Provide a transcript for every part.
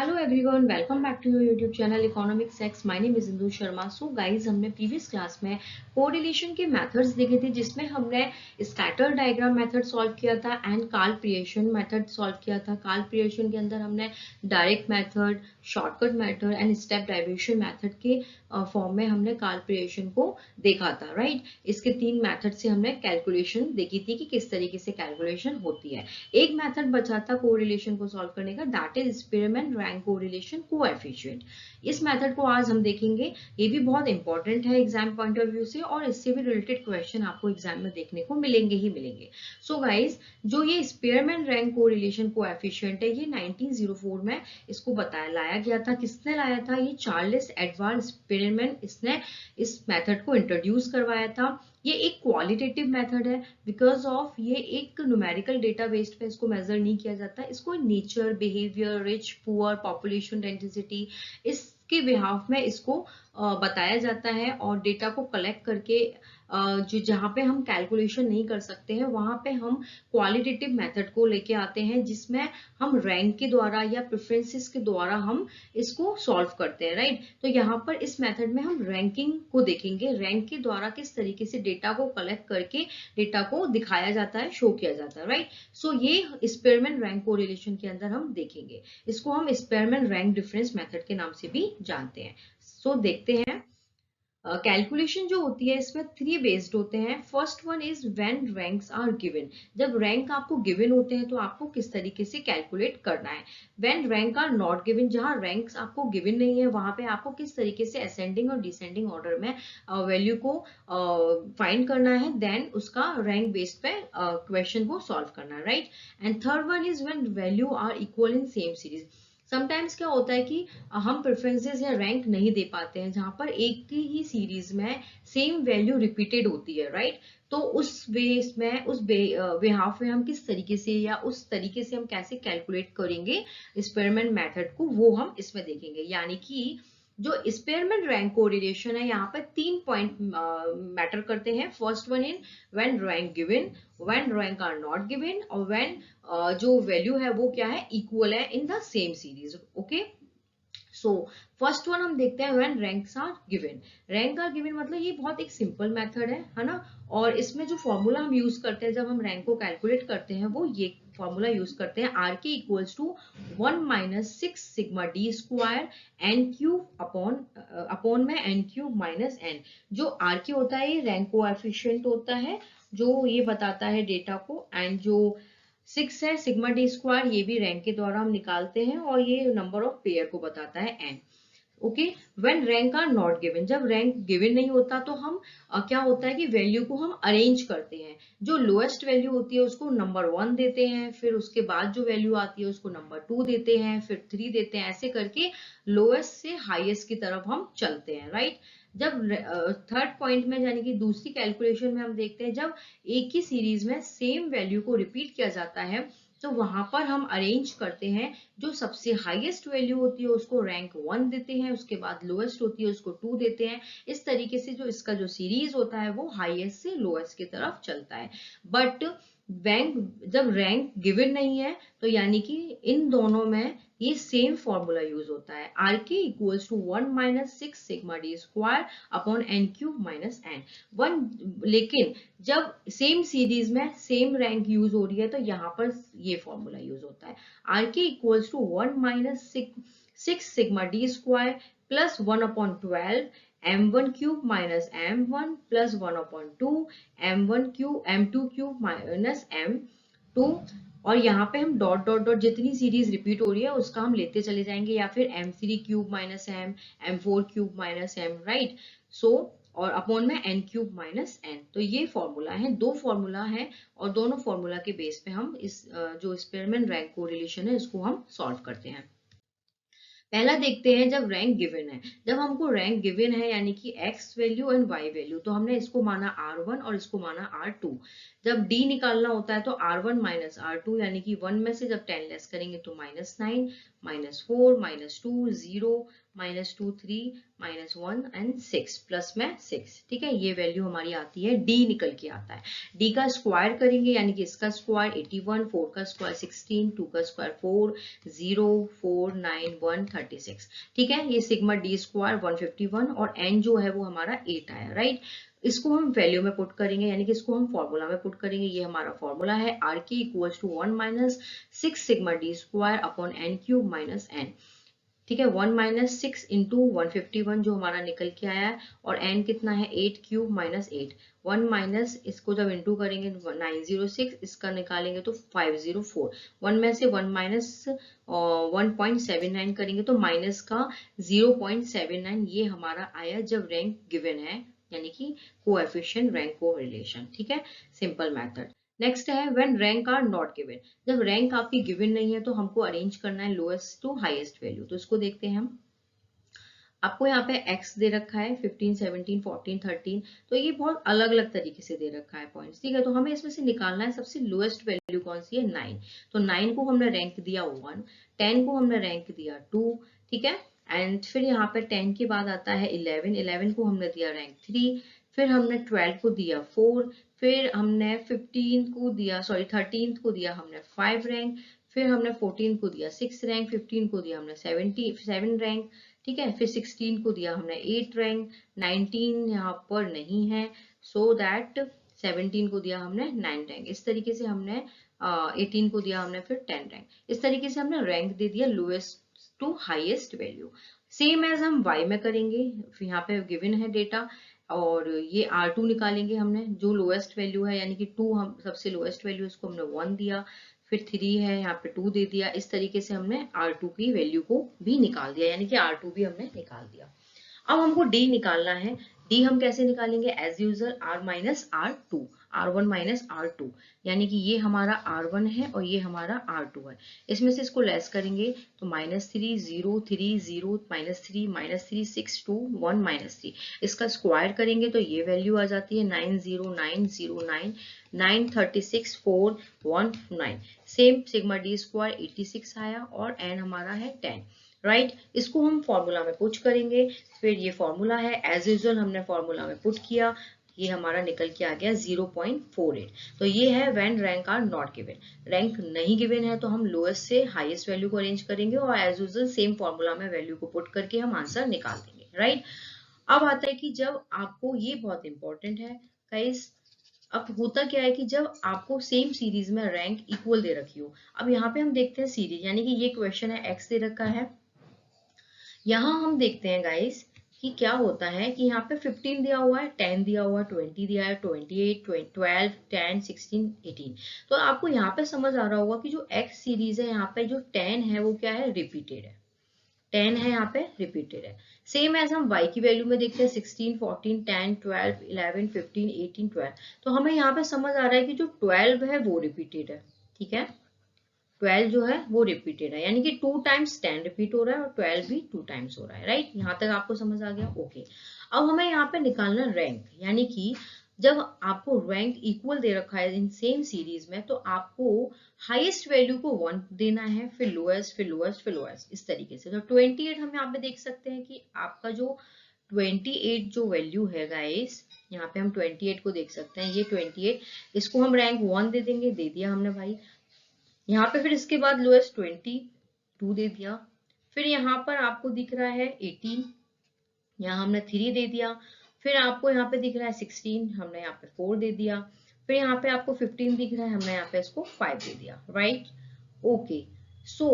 Hello everyone, welcome back to your YouTube channel economics X. My name is Indu Sharma. So guys, हमने previous class में correlation के methods देखे थे, जिसमें हमने स्कैटर डायग्राम मेथड सॉल्व किया था एंड कालप्रिएशन मेथड सॉल्व किया था। कालप्रिएशन के अंदर हमने direct method, shortcut method and step diversion method के फॉर्म में हमने कालप्रिएशन को देखा था, राइट। इसके तीन मेथड से हमने कैलकुलेशन देखी थी कि किस तरीके से कैलकुलेशन होती है। एक मेथड बचा था कोरिलेशन को सॉल्व करने का, that is Spearman rank correlation coefficient. इस मेथड को आज हम देखेंगे। ये भी बहुत इंपॉर्टेंट है एग्जाम पॉइंट ऑफ व्यू से, और इससे भी रिलेटेड क्वेश्चन आपको एग्जाम में देखने को मिलेंगे ही मिलेंगे। सो गाइज, जो ये स्पीरमैन रैंक कोरिलेशन कोएफिशिएंट है, ये 1904 में इसको लाया गया था। किसने लाया था? ये चार्ल्स एडवर्ड स्पीरमैन, इसने इस मेथड को इंट्रोड्यूस करवाया था। ये एक क्वालिटेटिव मेथड है, बिकॉज ऑफ ये एक न्यूमेरिकल डेटा बेस्ड पे इसको मेजर नहीं किया जाता। इसको nature, behaviour, rich, poor, population density, इसके बिहाफ में इसको बताया जाता है। और डेटा को कलेक्ट करके जो जहाँ पे हम कैलकुलेशन नहीं कर सकते हैं, वहां पे हम क्वालिटेटिव मेथड को लेके आते हैं, जिसमें हम रैंक के द्वारा या प्रेफरेंसेस के द्वारा हम इसको सॉल्व करते हैं, राइट। तो यहाँ पर इस मेथड में हम रैंकिंग को देखेंगे। रैंक के द्वारा किस तरीके से डेटा को कलेक्ट करके डेटा को दिखाया जाता है, शो किया जाता है, राइट। सो ये स्पीरमैन रैंक कोरिलेशन के अंदर हम देखेंगे। इसको हम स्पीरमैन रैंक डिफरेंस मेथड के नाम से भी जानते हैं। सो देखते हैं। कैलकुलेशन जो होती है, इसमें थ्री बेस्ड होते हैं। First one is when ranks are given. जब रैंक आपको गिवन होते हैं तो आपको किस तरीके से कैलकुलेट करना है। When rank are not given, जहां रैंक्स आपको गिवन नहीं है, वहां पे आपको किस तरीके से असेंडिंग और डिसेंडिंग ऑर्डर में वैल्यू को फाइंड करना है, देन उसका रैंक बेस्ड पे क्वेश्चन को सॉल्व करना है, right. And third one is when value are equal in same series. Sometimes क्या होता है कि हम प्रेफरेंसेस या रैंक नहीं दे पाते हैं, जहां पर एक ही सीरीज में सेम वैल्यू रिपीटेड होती है, राइट। तो उस बेस में, उस बिहाफ में हम किस तरीके से या उस तरीके से हम कैसे कैलकुलेट करेंगे एक्सपेरिमेंट मेथड को, वो हम इसमें देखेंगे। यानी कि जो एक्सपेरिमेंट रैंक कोरिलेशन है, यहाँ पर तीन पॉइंट मैटर करते हैं। First one in when rank given, when rank are not given, और व्हेन जो वैल्यू है वो क्या है, इक्वल है in the same series. Okay, so first one हम देखते हैं when ranks are given. Rank are given मतलब ये बहुत एक सिंपल मेथड है ना। और इसमें जो फॉर्मूला हम यूज करते हैं जब हम रैंक को कैलकुलेट करते हैं, वो ये फॉर्मूला यूज करते हैं, R K equals to 1 - 6 sigma D square N cube upon में एन क्यूब माइनस एन। जो आर के होता है, ये रैंक कोएफिशिएंट होता है, जो ये बताता है डेटा को। एंड जो 6 है सिग्मा डी स्क्वायर, ये भी रैंक के द्वारा हम निकालते हैं, और ये नंबर ऑफ पेयर को बताता है N. Okay, when rank are not given, जब रैंक गिवन नहीं होता तो हम क्या होता है कि वैल्यू को हम अरेंज करते हैं। जो लोएस्ट वैल्यू होती है उसको नंबर 1 देते हैं, फिर उसके बाद जो वैल्यू आती है उसको नंबर 2 देते हैं, फिर 3 देते हैं। ऐसे करके लोएस्ट से हाईएस्ट की तरफ हम चलते हैं, राइट। जब थर्ड पॉइंट में, यानी कि दूसरी कैलकुलेशन में हम देखते हैं, जब एक ही सीरीज में सेम वैल्यू को रिपीट किया जाता है, तो वहां पर हम अरेंज करते हैं। जो सबसे हाईएस्ट वैल्यू होती है उसको रैंक 1 देते हैं, उसके बाद लोएस्ट होती है उसको 2 देते हैं। इस तरीके से जो इसका जो सीरीज होता है वो हाईएस्ट से लोएस्ट की तरफ चलता है। बट जब रैंक गिवन नहीं है, तो यानी कि इन दोनों में ये सेम फॉर्मूला यूज होता है, R K equals to 1 - 6 sigma D square upon N cube minus N one. लेकिन जब सेम सीरीज में सेम रैंक यूज हो रही है, तो यहाँ पर ये फॉर्मूला यूज होता है, R K equals to 1 - 6 sigma D square plus 1/12 m1 cube minus m1 plus 1/2 m1 cube m2 cube minus m2। और यहाँ पे हम डॉट डॉट डॉट जितनी सीरीज रिपीट हो रही है उसका हम लेते चले जाएंगे, या फिर m3 cube minus m, m4 cube minus m, right. So और अपॉन में n क्यूब माइनस n। तो ये फॉर्मूला है, दो फॉर्मूला है, और दोनों फॉर्मूला के बेस पे हम इस जो एक्सपेरिमेंट रैंक कोरिलेशन है इसको हम सॉल्व करते हैं। पहला देखते हैं जब रैंक गिवन है। जब हमको रैंक गिवन है, यानी कि x value and y value, तो हमने इसको माना R1 और इसको माना R2। जब d निकालना होता है तो R1 माइनस R2, यानी कि 1 में से जब 10 लेस करेंगे तो -9, -4, -2, 0, -2 3 -1 एंड 6 प्लस में 6। ठीक है, ये वैल्यू हमारी आती है, डी निकल के आता है। डी का स्क्वायर करेंगे यानी कि इसका स्क्वायर 81, 4 का स्क्वायर 16, 2 का स्क्वायर 4, 0 4 9 1 36। ठीक है, ये सिग्मा डी स्क्वायर 151 और एन जो है वो हमारा 8 आया, राइट। इसको हम वैल्यू में पुट करेंगे यानी कि इसको हम फॉर्मूला में पुट करेंगे। ये हमारा फॉर्मूला है R K equals to 1 minus 6 sigma D square upon N cube minus N. ठीक है, 1 माइनस 6 इंटू 151 जो हमारा निकल के आया है, और n कितना है 8 क्यूब माइनस 8। 1 माइनस इसको जब इंटू करेंगे 906, इसका निकालेंगे तो 504। 1 में से 1 माइनस 1.79 करेंगे तो माइनस का 0.79, ये हमारा आया जब रैंक गिवन है, यानी कि कोएफिशिएंट रैंक को रिलेशन। ठीक है, सिंपल मेथड। नेक्स्ट है when rank are not given. जब रैंक आपकी गिवन नहीं है तो हमको अरेंज करना है लोएस्ट टू हाईएस्ट वैल्यू। तो इसको देखते हैं हम। आपको यहाँ पे x दे रखा है 15 17 14 13, तो ये बहुत अलग अलग तरीके से दे रखा है पॉइंट्स। ठीक है, तो हमें इसमें से निकालना है सबसे लोएस्ट वैल्यू कौन सी है, 9। तो 9 को हमने रैंक दिया 1, 10 को हमने रैंक दिया 2। ठीक है, एंड फिर यहाँ पे 10 के बाद आता है 11, 11 को हमने दिया रैंक 3, फिर हमने 12 को दिया 4, फिर हमने 15 को दिया, सॉरी 13 को दिया हमने 5 रैंक, फिर हमने 14 को दिया 6 रैंक, 15 को दिया हमने 7 रैंक। ठीक है, फिर 16 को दिया हमने 8 रैंक, 19 यहाँ पर नहीं है, सो दैट 17 को दिया हमने 9 रैंक। इस तरीके से हमने 18 को दिया हमने फिर 10 रैंक। इस तरीके से हमने रैंक दे दिया lowest to highest value. Same as हम y में करेंगे, फिर यहाँ पे गिवन है डेटा, और ये R2 निकालेंगे हमने जो लोएस्ट वैल्यू है, यानी कि 2 हम सबसे लोएस्ट वैल्यू, इसको हमने 1 दिया, फिर 3 है यहाँ पे 2 दे दिया। इस तरीके से हमने R2 की वैल्यू को भी निकाल दिया, यानी कि R2 भी हमने निकाल दिया। अब हमको D निकालना है। D हम कैसे निकालेंगे, as usual R minus R2, R1 minus R2, यानी कि ये हमारा R1 है और ये हमारा R2 है। इसमें से इसको लेस करेंगे तो -3 0 3 0 -3 -3 6 2 1 -3। इसका स्क्वायर करेंगे तो ये वैल्यू आ जाती है 90909 936 4 1 9। सेम सिग्मा डी स्क्वायर 86 आया और एन हमारा है 10, राइट। इसको हम फॉर्मूला में पुट करेंगे। फिर ये फॉर्मूला है, एज यूजुअल हमने फॉर्मूला में पुट किया, ये हमारा निकल के आ गया 0.48। तो ये है when rank are not given. Rank नहीं गिवन है तो हम लोएस्ट से हाईएस्ट वैल्यू को अरेंज करेंगे और एज यूजुअल सेम फॉर्मूला में वैल्यू को पुट करके हम आंसर निकाल देंगे, राइट। अब आता है कि जब आपको, ये बहुत इंपॉर्टेंट है गाइस, अब होता क्या है कि जब आपको सेम सीरीज में रैंक इक्वल दे रखी हो। अब यहाँ पे हम देखते हैं सीरीज, यानी कि ये क्वेश्चन है, एक्स दे रखा है। यहाँ हम देखते हैं गाइस कि क्या होता है कि यहाँ पे 15 दिया हुआ है, 10 दिया हुआ है, 20 दिया है, 28 12 10 16 18। तो आपको यहाँ पे समझ आ रहा होगा कि जो एक्स सीरीज है, यहाँ पे जो 10 है वो क्या है, रिपीटेड है। 10 है यहाँ पे रिपीटेड है। सेम एज हम y की वैल्यू में देखते हैं 16 14 10 12 11 15 18 12। तो हमें यहाँ पे समझ आ रहा है कि जो 12 है वो रिपीटेड है। ठीक है, 12 जो है वो रिपीटेड है, यानी कि 2 टाइम्स 10 रिपीट हो रहा है और 12 भी 2 टाइम्स हो रहा है, राइट। यहाँ तक आपको समझ आ गया, ओके। अब हमें यहाँ पे निकालना रैंक, यानी कि जब आपको रैंक इक्वल दे रखा है इन सेम सीरीज में, तो आपको हाईएस्ट वैल्यू को 1 देना है, फिर लोएस्ट, फिर लोएस्ट, फिर लोएस्ट, इस तरीके से। तो 28 हम यहाँ पे देख सकते हैं कि आपका जो 28 जो वैल्यू है गाइस, यहाँ पे हम 28 को देख सकते हैं, ये 28, इसको हम रैंक 1 दे देंगे, दे दिया हमने भाई। यहाँ पे फिर इसके बाद लोएस्ट 22 दे दिया, फिर यहाँ पर आपको दिख रहा है 18, यहाँ हमने 3 दे दिया, फिर आपको यहाँ पे दिख रहा है 16, हमने यहाँ पे 4 दे दिया, फिर यहाँ पे आपको 15 दिख रहा है, हमने यहाँ पे इसको 5 दे दिया, राइट, ओके। सो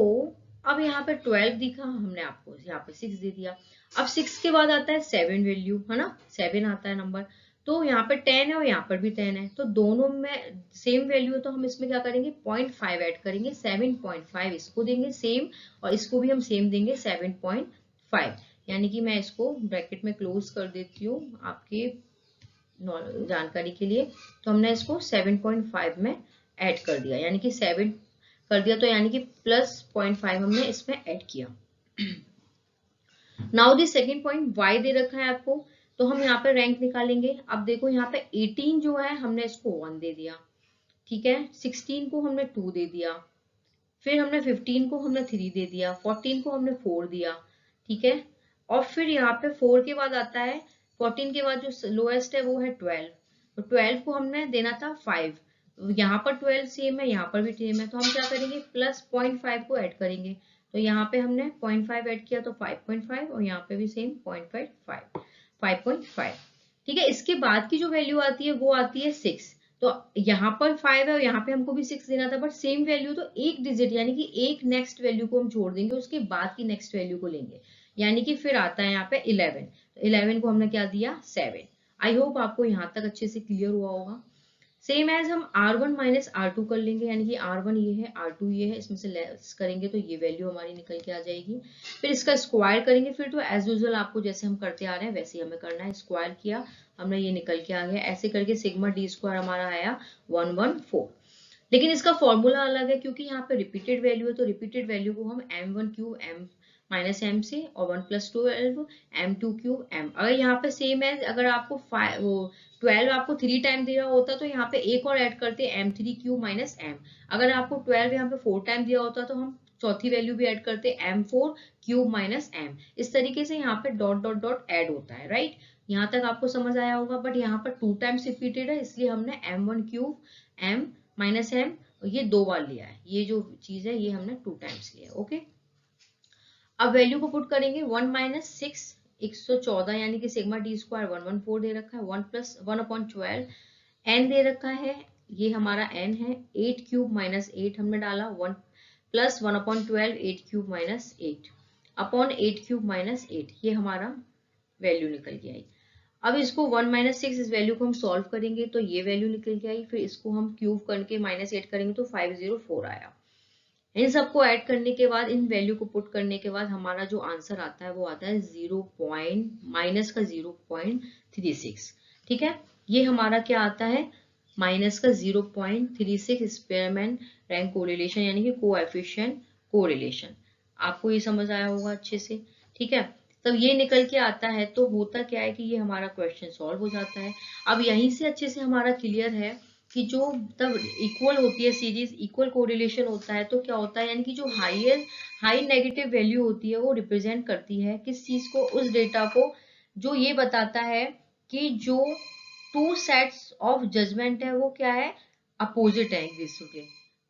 अब यहाँ पे 12 दिखा, हमने आपको यहाँ पे 6 दे दिया। अब 6 के बाद आता है 7 वैल्यू, है ना, 7 आता है नंबर। तो यहाँ पे 10 है और यहाँ पर भी 10 है, तो दोनों में सेम वैल्यू है, तो हम इसमें क्या करेंगे 0.5 ऐड करेंगे, 7.5 इसको देंगे सेम, और इसको भी हम सेम देंगे 7.5। यानी कि मैं इसको ब्रैकेट में क्लोज कर देती हूँ आपके जानकारी के लिए। तो हमने इसको 7.5 में ऐड कर दिया, यानी कि 7 कर दिया, तो यानी कि प्लस 0.5 हमने इसमें ऐड किया। Now the second point, y दे रखा है आपको, तो हम यहाँ पे रैंक निकालेंगे। अब देखो यहाँ पे 18 जो है हमने इसको 1 दे दिया, ठीक है, 16 को हमने 2 दे दिया, फिर हमने 15 को हमने 3 दे दिया, 14 को हमने 4 दिया, ठीक है, और फिर यहाँ पे 4 के बाद आता है 14 के बाद जो लोएस्ट है वो है 12। तो 12 को हमने देना था 5, यहाँ पर 12 सेम है, यहाँ पर भी सेम है, तो हम क्या करेंगे प्लस 0.5 को ऐड करेंगे। तो यहाँ पे हमने 0.5 ऐड किया तो 5.5 और यहाँ पे भी सेम 0.5 5.5। ठीक है, इसके बाद की जो वैल्यू आती है वो आती है 6। तो यहाँ पर 5 है और यहाँ पे हमको भी 6 देना था, बट सेम वैल्यू, तो एक डिजिट यानी कि एक नेक्स्ट वैल्यू को हम छोड़ देंगे, उसके बाद की नेक्स्ट वैल्यू को लेंगे, यानी कि फिर आता है यहाँ पे 11। तो 11 को हमने क्या दिया 7। आई होप आपको यहाँ तक अच्छे से क्लियर हुआ होगा। सेम एज हम R1 माइनस R2 कर लेंगे, यानी कि R1 ये है R2 ये है, इसमें से लेस करेंगे तो ये वैल्यू हमारी निकल के आ जाएगी। फिर इसका स्क्वायर करेंगे, फिर तो एज यूजुअल आपको जैसे हम करते आ रहे हैं वैसे ही हमें करना है। स्क्वायर किया हमने, ये निकल के आ गया। ऐसे करके सिग्मा डी स्क्वायर हमारा आया 114। लेकिन इसका फॉर्मूला अलग है क्योंकि यहाँ पे रिपीटेड वैल्यू है, तो रिपीटेड वैल्यू को हम m1 cube m minus m से और 1 प्लस 12 m2 क्यूब m। अगर यहाँ पे सेम है, अगर आपको 12 आपको 3 टाइम दिया होता तो यहाँ पे एक और ऐड करते m3 क्यूब माइनस m। अगर आपको 12 यहाँ पे 4 टाइम दिया होता तो हम चौथी वैल्यू भी ऐड करते m4 क्यूब माइनस m। इस तरीके से यहाँ पे डॉट डॉट डॉट ऐड होता है, राइट। यहाँ तक आपको समझ आया होगा, बट यहाँ पर 2 टाइम्स रिपीटेड है इसलिए हमने m1 cube m minus m ये 2 बार लिया है। ये जो चीज है ये हमने 2 टाइम्स लिया है। ओके, अब वैल्यू को पुट करेंगे 1 माइनस 6 114, यानी कि सिग्मा डी स्क्वायर 114 दे रखा है, 1 प्लस 1/12 n दे रखा है, ये हमारा n है। 8 क्यूब माइनस 8 हमने डाला, 1 plus 1/12 8 cube minus 8 upon 8 cube minus 8, ये हमारा वैल्यू निकल के आई। अब इसको 1 माइनस 6 इस वैल्यू को हम सॉल्व करेंगे तो ये वैल्यू निकल के आई। फिर इसको हम क्यूब करके माइनस 8 करेंगे तो 504 आया। इन सबको ऐड करने के बाद, इन वैल्यू को पुट करने के बाद हमारा जो आंसर आता है वो आता है 0.36। ठीक है, ये हमारा क्या आता है माइनस का 0.36 स्पेयरमैन रैंक कोरिलेशन, यानी कि कोएफिशिएंट कोरिलेशन। आपको ये समझ आया होगा अच्छे से। ठीक है, तब ये निकल के आता है। तो होता क्या है कि ये हमारा क्वेश्चन सॉल्व हो जाता है। अब यहीं से अच्छे से हमारा क्लियर है कि जो तब इक्वल होती है सीरीज, इक्वल कोरिलेशन होता है तो क्या होता है, यानी कि जो हाई नेगेटिव वैल्यू होती है वो रिप्रेजेंट करती है किस चीज को, उस डेटा को जो ये बताता है कि जो 2 सेट्स ऑफ जजमेंट है वो क्या है, अपोजिट है एक दूसरे के,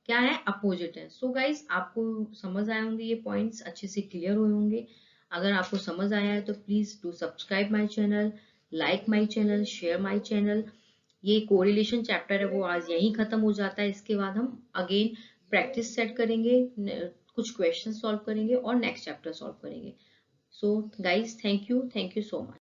क्या है अपोजिट है। सो गाइज आपको समझ आए होंगे, ये पॉइंट्स अच्छे से क्लियर हुए होंगे। अगर आपको समझ आया है तो please do subscribe my channel, like my channel, share my channel. ये कोरिलेशन चैप्टर है वो आज यहीं खत्म हो जाता है। इसके बाद हम अगेन प्रैक्टिस सेट करेंगे, कुछ क्वेश्चन सॉल्व करेंगे और नेक्स्ट चैप्टर सॉल्व करेंगे। So guys thank you so much.